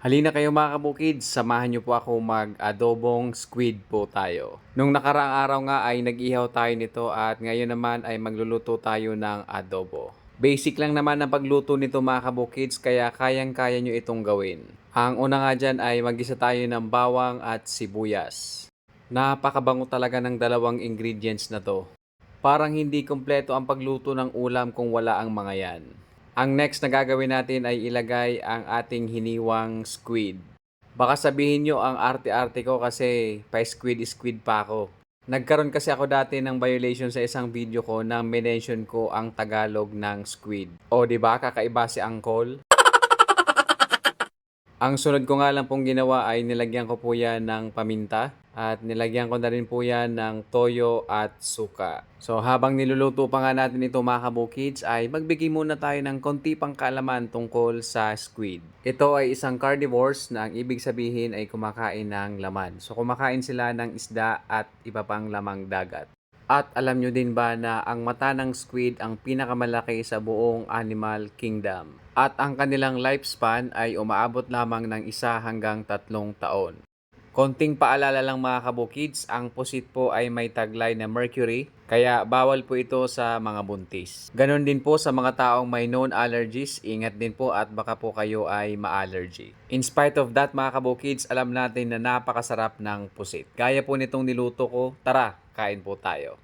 Halina kayo mga kabukids, samahan niyo po ako mag-adobong squid po tayo. Nung nakaraang araw nga ay nag-ihaw tayo nito at ngayon naman ay magluluto tayo ng adobo. Basic lang naman ang pagluto nito mga kabukids kaya kayang-kaya nyo itong gawin. Ang una nga dyan ay mag-isa tayo ng bawang at sibuyas. Napakabango talaga ng dalawang ingredients na to. Parang hindi kompleto ang pagluto ng ulam kung wala ang mga yan. Ang next na gagawin natin ay ilagay ang ating hiniwang squid. Baka sabihin nyo ang arte-arte ko kasi pa-squid-squid pa ako. Nagkaroon kasi ako dati ng violation sa isang video ko na mention ko ang Tagalog ng squid. O di ba kakaiba si Angkol? Ang sunod ko nga lang pong ginawa ay nilagyan ko po yan ng paminta at nilagyan ko na rin po yan ng toyo at suka. So habang niluluto pa nga natin ito mga kabukids ay magbigay muna tayo ng konti pang kaalaman tungkol sa squid. Ito ay isang carnivores na ang ibig sabihin ay kumakain ng laman. So kumakain sila ng isda at iba pang lamang dagat. At alam nyo din ba na ang mata ng squid ang pinakamalaki sa buong animal kingdom? At ang kanilang lifespan ay umaabot lamang ng 1 hanggang 3 taon. Konting paalala lang mga kabukids, ang pusit po ay may taglay na mercury, kaya bawal po ito sa mga buntis. Ganon din po sa mga taong may known allergies, ingat din po at baka po kayo ay ma-allergy. In spite of that mga kabukids, alam natin na napakasarap ng pusit. Gaya po nitong niluto ko, tara, kain po tayo.